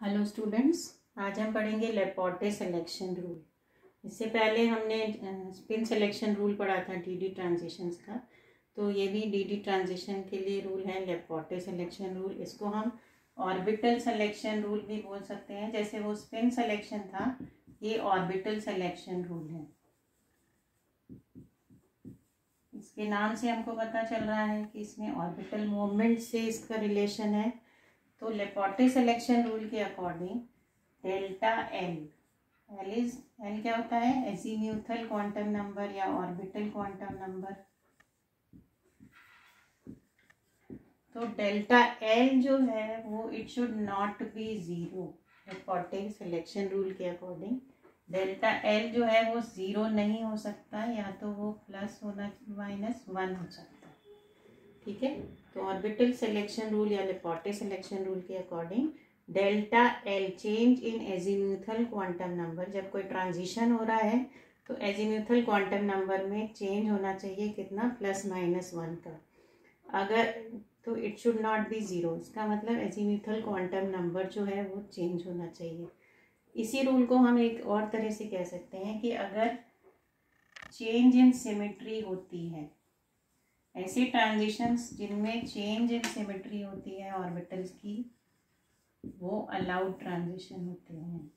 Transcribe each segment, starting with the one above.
Hello students, आज हम पढ़ेंगे लेपोर्टे सिलेक्शन रूल। इससे पहले हमने स्पिन सिलेक्शन रूल पढ़ा था डीडी ट्रांजिशंस का। तो ये भी डीडी ट्रांजिशन के लिए रूल है, लेपोर्टे सिलेक्शन रूल। इसको हम ऑर्बिटल सिलेक्शन रूल भी बोल सकते हैं। जैसे वो स्पिन सिलेक्शन था, ये ऑर्बिटल सिलेक्शन रूल है। इसके नाम से हमको पता चल रहा है कि इसमें ऑर्बिटल मूवमेंट से इसका रिलेशन है। तो लेपोर्टे सिलेक्शन रूल के अकॉर्डिंग डेल्टा एल एल क्या होता है? एजीम्यूथल क्वांटम नंबर या ऑर्बिटल क्वांटम नंबर। तो डेल्टा एल जो है वो it should not be zero. Laporte selection rule के अकॉर्डिंग डेल्टा एल जो है वो जीरो नहीं हो सकता, या तो वो प्लस होना -1 हो सकता है। ठीक है, तो ऑर्बिटल सिलेक्शन रूल या लेपोर्टे सिलेक्शन रूल के according delta L change in azimuthal quantum number, जब कोई ट्रांजिशन हो रहा है तो एजीम्यूथल क्वांटम नंबर में चेंज होना चाहिए कितना? +-1 का। अगर तो it should not be zero, इसका मतलब एजीम्यूथल क्वांटम नंबर जो है वो चेंज होना चाहिए। इसी रूल को हम एक और तरह से कह सकते हैं कि अगर चेंज इन सिमेट्री होती है, ऐसी ट्रांजिशंस जिनमें चेंज इन सिमेट्री होती है ऑर्बिटल्स की, वो अलाउड ट्रांजिशन होते हैं।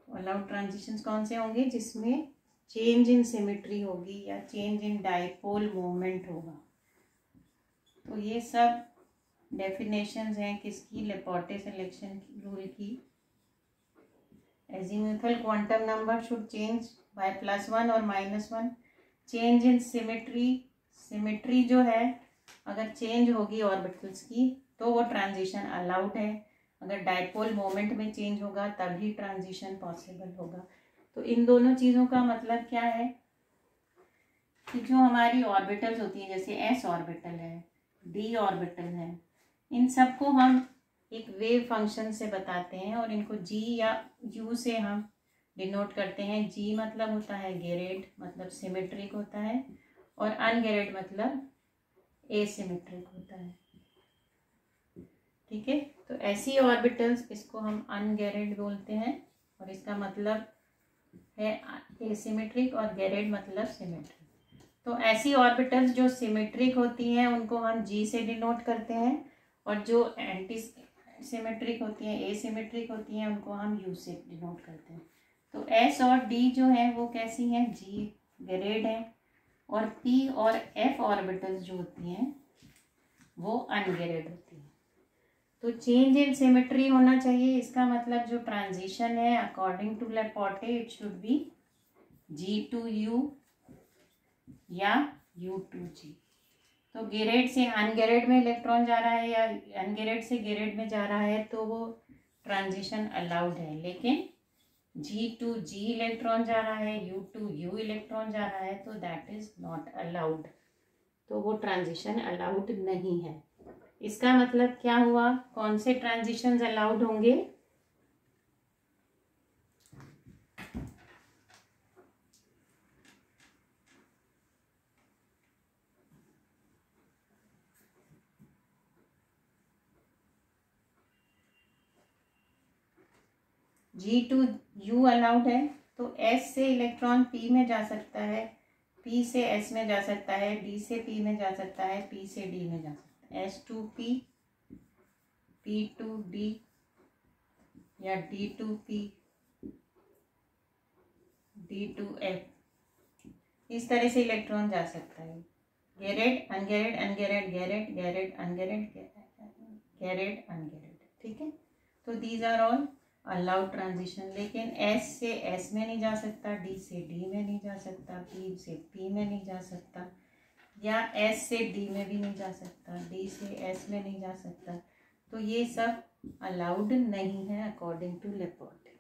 अलाउड ट्रांजिशंस कौन से होंगे? जिसमें चेंज इन सिमेट्री होगी या चेंज इन डाइपोल मोमेंट होगा। तो ये सब डेफिनेशंस हैं किसकी? लेपोर्टे सिलेक्शन रूल की। Azimuthal quantum number should change bye +1 और -1। चेंज इन सिमेट्री जो है अगर चेंज होगी ऑर्बिटल्स की तो वो ट्रांजिशन अलाउड है। अगर डाइपोल मोमेंट में चेंज होगा तभी ट्रांजिशन पॉसिबल होगा। तो इन दोनों चीज़ों का मतलब क्या है कि जो हमारी ऑर्बिटल्स होती हैं, जैसे s ऑर्बिटल है, d ऑर्बिटल है, इन सबको हम एक वेव फंक्शन से बताते हैं और इनको g या u से हम डिनोट करते हैं। g मतलब होता है गेरेड, मतलब सिमेट्रिक होता है, और अनगेरेड मतलब एसिमेट्रिक होता है। ठीक है, तो ऐसी ऑर्बिटल्स, इसको हम अनगेरेड बोलते हैं और इसका मतलब है एसिमेट्रिक, और गेरेड मतलब सिमेट्रिक। तो ऐसी ऑर्बिटल्स जो सिमेट्रिक होती हैं उनको हम g से डिनोट करते हैं, और जो एंटी सिमेट्रिक होती हैं, एसिमेट्रिक होती हैं, उनको हम u से डिनोट करते हैं। तो s और d जो है वो कैसी हैं? g गेरेड है, और p और f ऑर्बिटल्स जो होती हैं वो अनगेरेड होती हैं। तो चेंज इन सिमेट्री होना चाहिए। इसका मतलब जो ट्रांजिशन है according to Laporte it should be g to u या u to g। तो गेरेड से अनगेरेड में इलेक्ट्रॉन जा रहा है या अनगेरेड से गेरेड में जा रहा है तो वो ट्रांजिशन अलाउड है, लेकिन g to g इलेक्ट्रॉन जा रहा है, u to u इलेक्ट्रॉन जा रहा है, तो दैट इज नॉट अलाउड। तो वो ट्रांजिशन अलाउड नहीं है। इसका मतलब क्या हुआ? कौन से ट्रांजिशंस अलाउड होंगे? G to U अलाउड है, तो S से इलेक्ट्रॉन P में जा सकता है, P से S में जा सकता है, D से P में जा सकता है, P से D में जा सकता है। S to P, P to D या D to P, D to F, इस तरह से इलेक्ट्रॉन जा सकता है। गेरेड अनगेरेड, अनगेरेड गेरेड, गेरेड अनगेरेड, गेरेड अनगेरेड। ठीक है, तो these are all allowed transition. लेकिन S से S में नहीं जा सकता, D से D में नहीं जा सकता, P से P में नहीं जा सकता, या S से D में भी नहीं जा सकता, D से S में नहीं जा सकता। तो ये सब अलाउड नहीं है अकॉर्डिंग टू लेपोर्टे।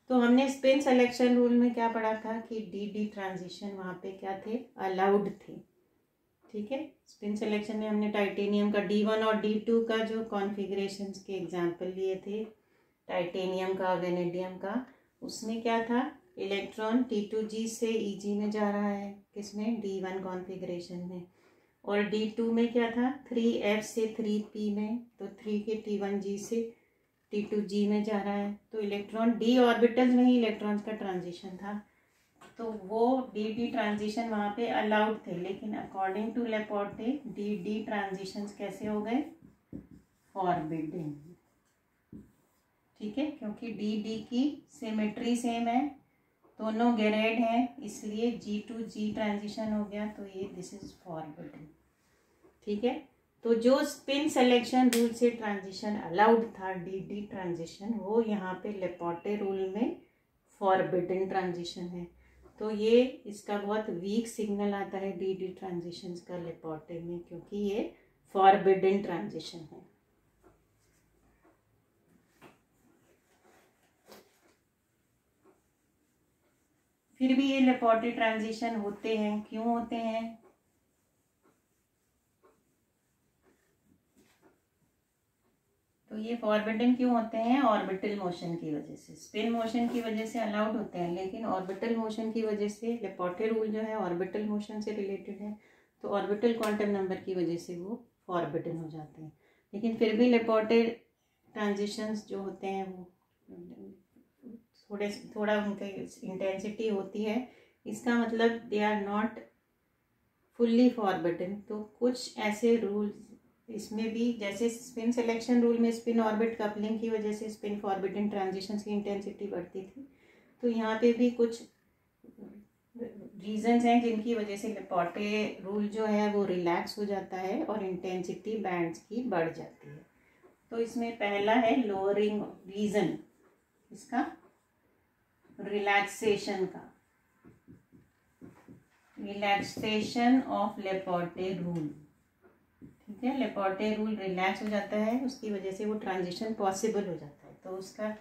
तो हमने स्पिन सिलेक्शन रूल में क्या पढ़ा था कि डी ट्रांजिशन वहाँ पे क्या थे? अलाउड थे। ठीक है, स्पिन सिलेक्शन में हमने टाइटेनियम का D1 और D2 का जो कॉन्फ़िगरेशंस के एग्जांपल लिए थे, टाइटेनियम का, वेनेडियम का, उसमें क्या था? इलेक्ट्रॉन T2G से EG में जा रहा है, किसमें? D1 कॉन्फ़िगरेशन में। और D2 में क्या था, 3F से 3P में, तो 3 के T1G से T2G में जा रहा है। तो इलेक्ट्रॉन d ऑर्बिटल्स में ही इलेक्ट्रॉन्स का ट्रांजिशन था, तो वो डी ट्रांजिशन वहाँ पे अलाउड थे। लेकिन अकॉर्डिंग टू लेपोर्टे डी ट्रांजिशंस कैसे हो गए, फॉरबिडन। ठीक है, क्योंकि डी की सिमेट्री सेम है, दोनों गेरेड हैं, इसलिए G2G ट्रांजिशन हो गया, तो ये दिस इज फॉरबिडन। ठीक है, तो जो स्पिन सिलेक्शन रूल से ट्रांजिशन अलाउड था, डी ट्रांजिशन, वो यहाँ पे लेपोर्टे रूल में फॉरबिडन ट्रांजिशन है। तो ये इसका बहुत वीक सिग्नल आता है डी ट्रांजिशन का लेपोर्टे में, क्योंकि ये फॉरबिडन ट्रांजिशन है। फिर भी ये लेपोर्टे ट्रांजिशन होते हैं, क्यों होते हैं? तो ये फॉरबिडन क्यों होते हैं? ऑर्बिटल मोशन की वजह से। स्पिन मोशन की वजह से अलाउड होते हैं, लेकिन ऑर्बिटल मोशन की वजह से, लेपोर्टे रूल जो है ऑर्बिटल मोशन से रिलेटेड है, तो ऑर्बिटल क्वांटम नंबर की वजह से वो फॉरबिडन हो जाते हैं। लेकिन फिर भी लेपोर्टे ट्रांजिशंस जो होते हैं वो थोड़ा उनकी इंटेंसिटी होती है, इसका मतलब they are not fully forbidden. तो कुछ ऐसे रूल्स इसमें भी, जैसे स्पिन सिलेक्शन रूल में स्पिन ऑर्बिट कपलिंग की वजह से स्पिन फॉरबिडन ट्रांजिशंस की इंटेंसिटी बढ़ती थी, तो यहाँ पे भी कुछ रीजंस हैं जिनकी वजह से लेपोर्टे रूल जो है वो रिलैक्स हो जाता है और इंटेंसिटी बैंड्स की बढ़ जाती है। तो इसमें पहला है लोअरिंग रीजन इसका, रिलैक्सेशन का, रिलैक्सेशन ऑफ लेपोर्टे रूल। ठीक है, लेपोर्टे रूल रिलैक्स हो जाता है, उसकी वजह से वो ट्रांजिशन पॉसिबल हो जाता है। तो उसका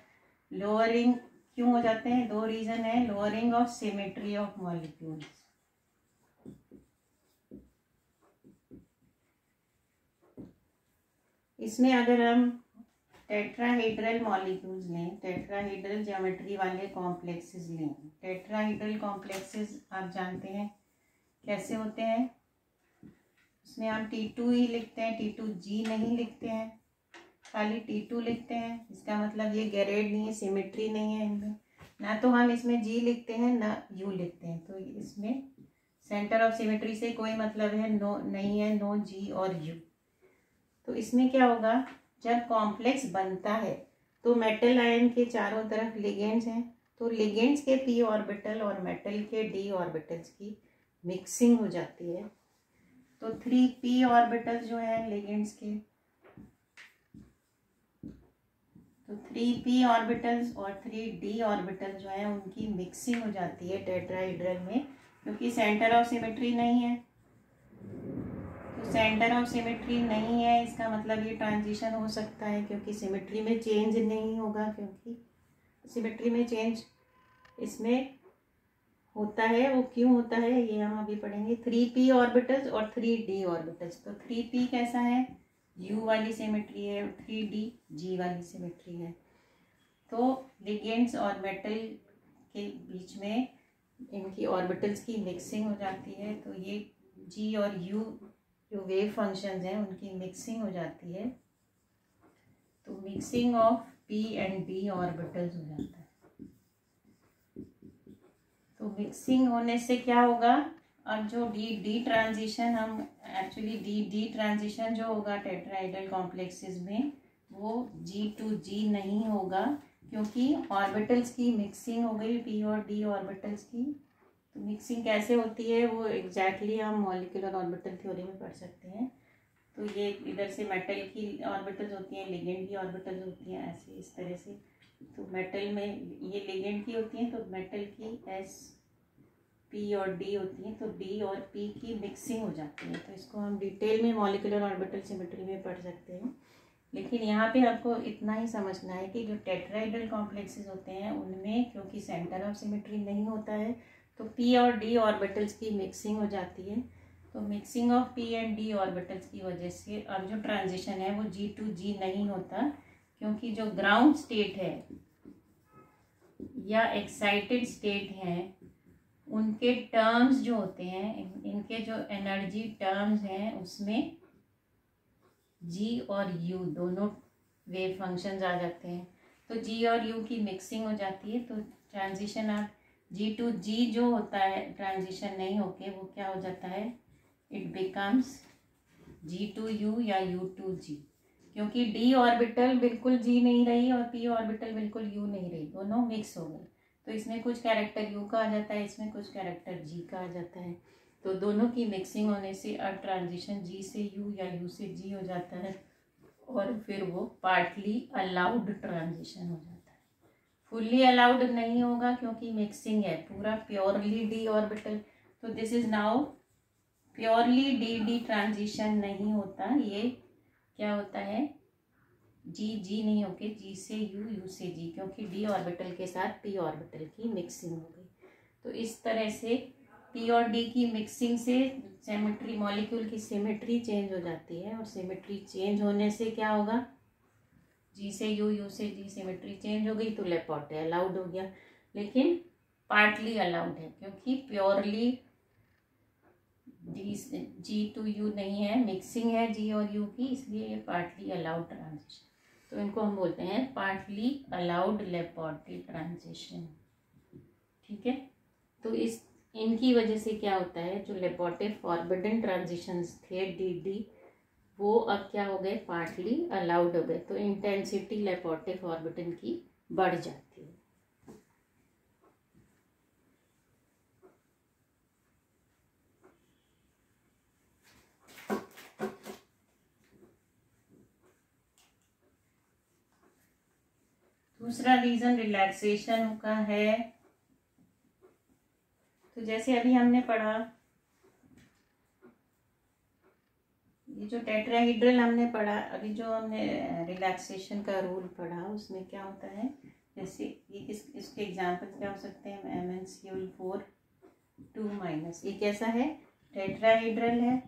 लोअरिंग क्यों हो जाते हैं? दो रीजन है। Lowering of symmetry of molecules, इसमें अगर हम टेट्राहेड्रल मॉलिक्यूल्स लें, टेट्राहेड्रल ज्योमेट्री वाले कॉम्प्लेक्सेस लें। टेट्राहेड्रल कॉम्प्लेक्सेस आप जानते हैं कैसे होते हैं, उसमें हम T2 ही लिखते हैं, T2G नहीं लिखते हैं, खाली T2 लिखते हैं। इसका मतलब ये गेरेड नहीं है, सिमेट्री नहीं है इनमें, ना तो हम इसमें G लिखते हैं ना U लिखते हैं। तो इसमें सेंटर ऑफ सिमेट्री से कोई मतलब है नो नहीं है, नो G और U। तो इसमें क्या होगा, जब कॉम्प्लेक्स बनता है तो मेटल आयन के चारों तरफ लिगेंड्स हैं, तो लिगेंड्स के p ऑर्बिटल और मेटल के d ऑर्बिटल्स की मिक्सिंग हो जाती है। तो 3p ऑर्बिटल जो है लिगेंड्स के, तो 3p ऑर्बिटल्स और 3d ऑर्बिटल जो है उनकी मिक्सिंग हो जाती है टेट्राहेड्रल में, क्योंकि सेंटर ऑफ सिमेट्री नहीं है। तो सेंटर ऑफ सिमेट्री नहीं है, इसका मतलब ये ट्रांजिशन हो सकता है, क्योंकि सिमेट्री में चेंज नहीं होगा, क्योंकि सिमेट्री में चेंज इसमें होता है। वो क्यों होता है ये हम अभी पढ़ेंगे। 3p ऑर्बिटल्स और 3d ऑर्बिटल्स, तो 3p कैसा है, u वाली सिमेट्री है, और 3d g वाली सिमेट्री है। तो लिगेंड्स और मेटल के बीच में इनकी ऑर्बिटल्स की मिक्सिंग हो जाती है, तो ये g और u जो वेव फंक्शंस हैं उनकी मिक्सिंग हो जाती है, तो mixing of p and d orbitals हो जाता है। तो मिक्सिंग होने से क्या होगा, अब जो डी ट्रांजिशन हम एक्चुअली डी ट्रांजिशन जो होगा टेट्राहेड्रल कॉम्प्लेक्सेस में, वो G2G नहीं होगा, क्योंकि ऑर्बिटल्स की मिक्सिंग हो गई p और d ऑर्बिटल्स की। तो मिक्सिंग कैसे होती है वो एग्जैक्टली हम मॉलिक्यूलर ऑर्बिटल थ्योरी में पढ़ सकते हैं। तो ये इधर से मेटल की ऑर्बिटल्स होती हैं, लिगेंड की ऑर्बिटल्स होती हैं, ऐसे इस तरह से। तो मेटल में ये लिगेंड की होती हैं, तो मेटल की S P और D होती हैं, तो D और P की मिक्सिंग हो जाती है। तो इसको हम डिटेल में मॉलिक्यूलर ऑर्बिटल सिमेट्री में पढ़ सकते हैं, लेकिन यहाँ पे आपको इतना ही समझना है कि जो टेट्राहेड्रल कॉम्प्लेक्सेस होते हैं उनमें क्योंकि सेंटर ऑफ सिमेट्री नहीं होता है, तो P और D ऑर्बिटल्स की मिक्सिंग हो जाती है। तो mixing of P and D orbitals की वजह से अब जो ट्रांजिशन है वो G2G नहीं होता, क्योंकि जो ग्राउंड स्टेट है या एक्साइटेड स्टेट है उनके टर्म्स जो होते हैं, इनके जो एनर्जी टर्म्स हैं उसमें जी और यू दोनों वेव फंक्शंस आ जाते हैं। तो जी और यू की मिक्सिंग हो जाती है, तो ट्रांजिशन आप जी टू जी जो होता है ट्रांजिशन नहीं होके वो क्या हो जाता है, it becomes g to u या यू टू जी, क्योंकि डी ऑर्बिटल बिल्कुल जी नहीं रही और पी ऑर्बिटल बिल्कुल यू नहीं रही, दोनों मिक्स हो गए। तो इसमें कुछ कैरेक्टर यू का आ जाता है, इसमें कुछ कैरेक्टर जी का आ जाता है। तो दोनों की मिक्सिंग होने से अब ट्रांजिशन जी से यू या यू से जी हो जाता है और फिर वो पार्टली अलाउड ट्रांजिशन हो जाता है। फुल्ली अलाउड नहीं होगा क्योंकि मिक्सिंग है, पूरा प्योरली डी ऑर्बिटल। तो this is now purely D D transition नहीं होता, ये क्या होता है, जी जी नहीं होके जी से यू, यू से जी, क्योंकि डी ऑर्बिटल के साथ पी ऑर्बिटल की मिक्सिंग हो गई। तो इस तरह से पी और डी की मिक्सिंग से सिमेट्री, मॉलिक्यूल की सिमेट्री चेंज हो जाती है, और सिमेट्री चेंज होने से क्या होगा, जी से यू, यू से जी, सिमेट्री चेंज हो गई तो लेपोर्टे अलाउड हो गया। लेकिन पार्टली अलाउड है क्योंकि प्योरली जी टू यू नहीं है, मिक्सिंग है जी और यू की, इसलिए ये पार्टली अलाउड ट्रांजिशन। तो इनको हम बोलते हैं पार्टली अलाउड लेपोर्टे ट्रांजिशन। ठीक है, तो इस इनकी वजह से क्या होता है, जो लेपोर्टे फॉरबिडन ट्रांजिशंस थे डी डी, वो अब क्या हो गए, पार्टली अलाउड हो गए। तो इंटेंसिटी लेपोर्टे फॉरबिडन की बढ़ जाती है। दूसरा रीजन रिलैक्सेशन का है। तो जैसे अभी हमने पढ़ा, ये जो टेट्राहीड्रल हमने पढ़ा, अभी जो हमने रिलैक्सेशन का रूल पढ़ा, उसमें क्या होता है, जैसे ये इसके एग्जांपल क्या हो सकते हैं, MnCl4 2-, ये कैसा है, टेट्राहीड्रल है।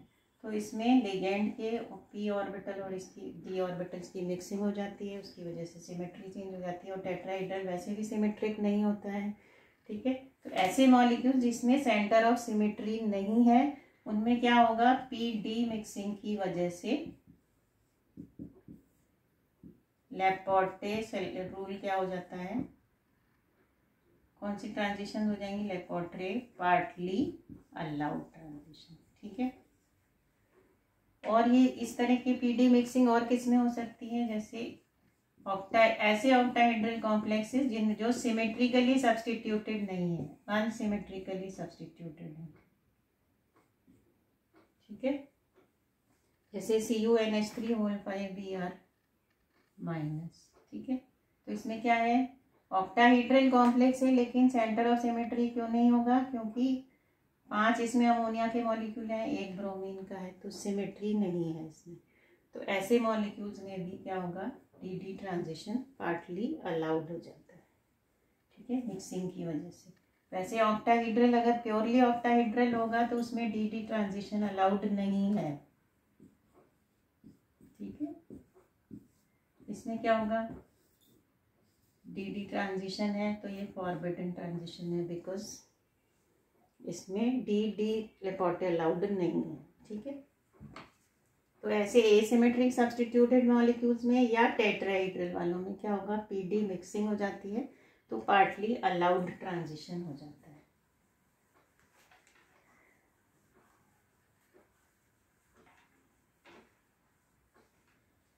तो इसमें लिगेंड के पी ऑर्बिटल और इसकी डी ऑर्बिटल्स की मिक्सिंग हो जाती है, उसकी वजह से सिमेट्री चेंज हो जाती है, और टेट्राहीड्रल वैसे भी सिमेट्रिक नहीं होता है। ठीक है, तो ऐसे मॉलिक्यूल जिसमें सेंटर ऑफ सिमेट्री नहीं है, उनमें क्या होगा, पी डी मिक्सिंग की वजह से लेपोर्टे रूल क्या हो जाता है, कौन सी ट्रांजिशन हो जाएंगी, लेपोर्टे पार्टली अलाउड ट्रांजिशन। ठीक है, और ये इस तरह की पीडी मिक्सिंग और किस में हो सकती है, जैसे ऐसे ऑक्टाहेड्रल कॉम्प्लेक्सेस जो सिमेट्रिकली सब्स्टिट्यूटेड नहीं है, अनसिमेट्रिकली सब्स्टिट्यूटेड है। ठीक है, जैसे CuNH3O5Br-। ठीक है, तो इसमें क्या है, ऑक्टाहीड्रल कॉम्प्लेक्स है लेकिन सेंटर ऑफ सिमेट्री क्यों नहीं होगा, क्योंकि 5 इसमें अमोनिया के मॉलिक्यूल हैं, 1 ब्रोमीन का है, तो सिमेट्री नहीं है इसमें। तो ऐसे मॉलिक्यूल्स में भी क्या होगा, D D transition partly allowed हो जाता है। ठीक है, मिक्सिंग की वजह से। वैसे ऑक्टाहीड्रल अगर प्योरली ऑक्टाहीड्रल होगा तो उसमें डी डी ट्रांजिशन अलाउड नहीं है। ठीक है, इसमें क्या होगा, डी डी ट्रांजिशन है तो ये फॉरबिडन ट्रांजिशन है, बिकॉज इसमें डी डी लेपोर्टे अलाउड नहीं है। ठीक है, तो ऐसे एसिमेट्रिक सब्स्टिट्यूटेड मॉलिक्यूल्स में या टेट्राहीड्रल वालों में क्या होगा, पीडी मिक्सिंग हो जाती है तो पार्टली अलाउड ट्रांजिशन हो जाता है।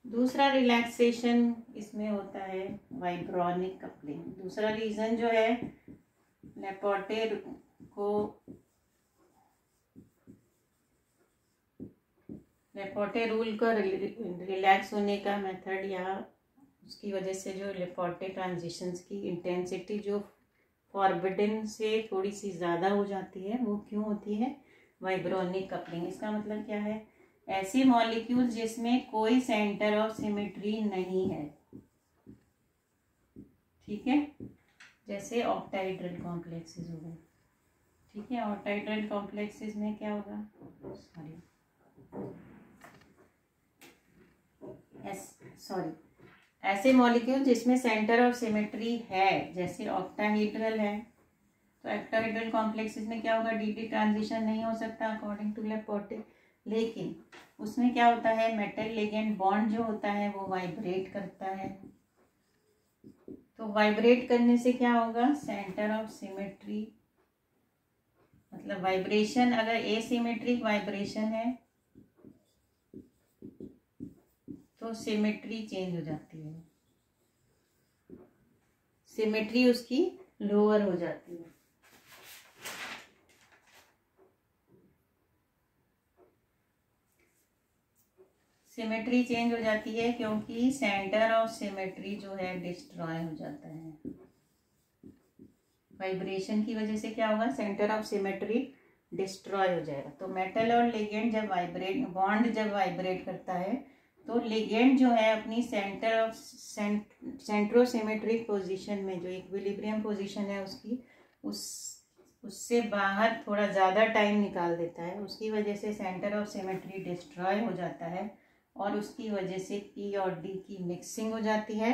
दूसरा रिलैक्सेशन इसमें होता है वाइब्रोनिक कपलिंग। दूसरा रीजन जो है लेपोर्टे को, लेपोर्टे रूल का रिलैक्स होने का मेथड या उसकी वजह से जो लेपोर्टे ट्रांजिशंस की इंटेंसिटी जो फॉरबिडन से थोड़ी सी ज़्यादा हो जाती है, वो क्यों होती है, वाइब्रोनिक कपलिंग। इसका मतलब क्या है, ऐसे मॉलिक्यूल जिसमें कोई सेंटर ऑफ सिमेट्री नहीं है। ठीक है, जैसे ऑक्टाहीड्रल कॉम्प्लेक्सेस हो गए। ठीक है, ऑक्टाहीड्रल कॉम्प्लेक्सेस में क्या होगा, ऐसे मॉलिक्यूल जिसमें सेंटर ऑफ सिमेट्री है, जैसे ऑक्टाहीड्रल है, तो ऑक्टाहेड्रल कॉम्प्लेक्सेस में क्या होगा, डी ट्रांजिशन नहीं हो सकता अकॉर्डिंग टू लेपोर्टे, लेकिन उसमें क्या होता है, मेटल लिगेंड बॉन्ड जो होता है वो वाइब्रेट करता है। तो वाइब्रेट करने से क्या होगा, सेंटर ऑफ सिमेट्री, मतलब वाइब्रेशन, अगर एसिमेट्रिक वाइब्रेशन है तो सिमेट्री चेंज हो जाती है, सिमेट्री उसकी लोअर हो जाती है। सिमेट्री चेंज हो जाती है क्योंकि सेंटर ऑफ सिमेट्री जो है डिस्ट्रॉय हो जाता है। वाइब्रेशन की वजह से क्या होगा, सेंटर ऑफ सिमेट्री डिस्ट्रॉय हो जाएगा। तो मेटल और लिगेंड जब वाइब्रेट, बॉन्ड जब वाइब्रेट करता है तो लिगेंड जो है अपनी सेंटर ऑफ सेंट्रोसिमेट्रिक पोजीशन में, जो इक्विलिब्रियम पोजीशन है उसकी, उससे बाहर थोड़ा ज़्यादा टाइम निकाल देता है। उसकी वजह से सेंटर ऑफ सिमेट्री डिस्ट्रॉय हो जाता है और उसकी वजह से पी और डी की मिक्सिंग हो जाती है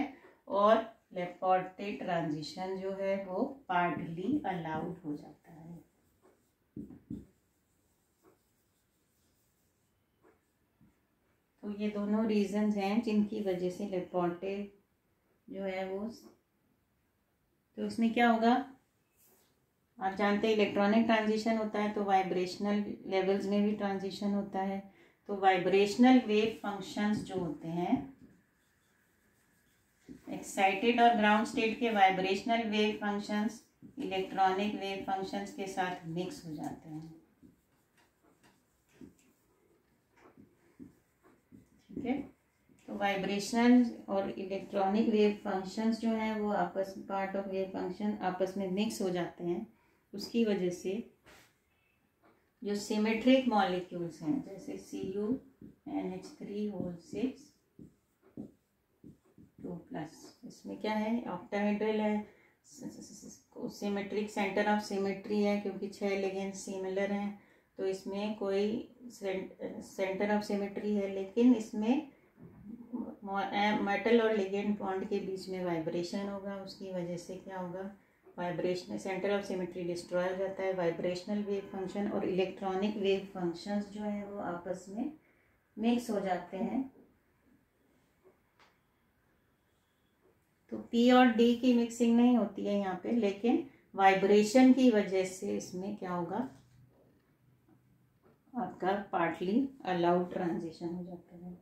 और लेपोर्टे ट्रांजिशन जो है वो पार्टली अलाउड हो जाता है। तो ये दोनों रीजंस हैं जिनकी वजह से लेपोर्टे जो है वो, तो उसमें क्या होगा, आप जानते हैं इलेक्ट्रॉनिक ट्रांजिशन होता है तो वाइब्रेशनल लेवल्स में भी ट्रांजिशन होता है। तो वाइब्रेशनल वेव फंक्शंस जो होते हैं, एक्साइटेड और ग्राउंड स्टेट के vibrational wave functions electronic wave functions के साथ मिक्स हो जाते हैं। ठीक है, तो वाइब्रेशनल और इलेक्ट्रॉनिक वेव फंक्शंस जो हैं वो आपस, पार्ट ऑफ वेव फंक्शन आपस में मिक्स हो जाते हैं। उसकी वजह से जो सिमेट्रिक मॉलिक्यूल्स हैं जैसे CuNH3 2+, इसमें क्या है, ऑक्टाहेड्रल है, सिमेट्रिक, सेंटर ऑफ सिमेट्री है क्योंकि 6 लिगेंड सिमिलर हैं, तो इसमें कोई सेंटर ऑफ सिमेट्री है, लेकिन इसमें मेटल और लिगेंड बॉन्ड के बीच में वाइब्रेशन होगा। उसकी वजह से क्या होगा, vibration, centre of symmetry destroy हो जाता है। वाइब्रेशनल वेव फंक्शन और इलेक्ट्रॉनिक वेव फंक्शंस जो है वो आपस में मिक्स हो जाते हैं। तो पी और डी की मिक्सिंग नहीं होती है यहाँ पे, लेकिन वाइब्रेशन की वजह से इसमें क्या होगा, आपका पार्टली अलाउड ट्रांजिशन हो जाता है।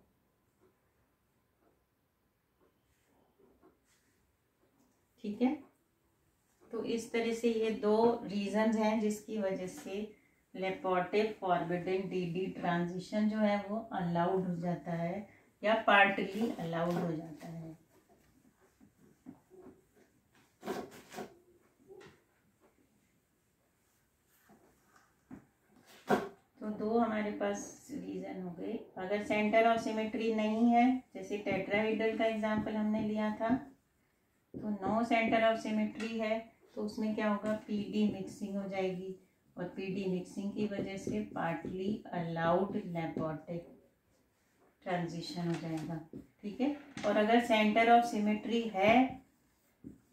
ठीक है, तो इस तरह से ये दो रीजंस हैं जिसकी वजह से लेपोर्टे फॉरबिडन डी ट्रांजिशन जो है वो अलाउड हो जाता है या पार्टली अलाउड हो जाता है। तो दो हमारे पास रीजन हो गए। अगर सेंटर ऑफ सिमेट्री नहीं है, जैसे टेट्राहेड्रल का एग्जांपल हमने लिया था, तो नो सेंटर ऑफ सिमेट्री है, तो उसमें क्या होगा, पीडी मिक्सिंग हो जाएगी और पीडी मिक्सिंग की वजह से पार्टली अलाउड लेपोर्टे ट्रांजिशन हो जाएगा। ठीक है, और अगर सेंटर ऑफ सिमेट्री है,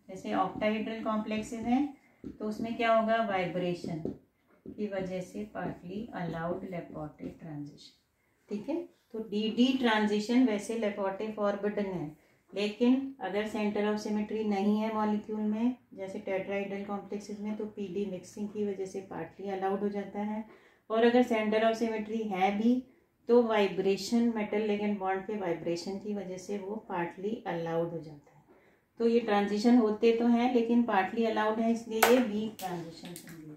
जैसे ऑक्टाहेड्रल कॉम्प्लेक्सेस हैं, तो उसमें क्या होगा, वाइब्रेशन की वजह से पार्टली अलाउड लेपोर्टे ट्रांजिशन। ठीक है, तो डी ट्रांजिशन वैसे लेपोर्टे फॉरबिडन है, लेकिन अगर सेंटर ऑफ सिमेट्री नहीं है मॉलिक्यूल में, जैसे टेट्राहेड्रल कॉम्प्लेक्सेस में, तो पीडी मिक्सिंग की वजह से पार्टली अलाउड हो जाता है। और अगर सेंटर ऑफ सिमेट्री है भी, तो वाइब्रेशन, मेटल लिगेंड बॉन्ड के वाइब्रेशन की वजह से वो पार्टली अलाउड हो जाता है। तो ये ट्रांजिशन होते तो हैं लेकिन पार्टली अलाउड है, इसलिए ये वीक ट्रांजिशन होंगे।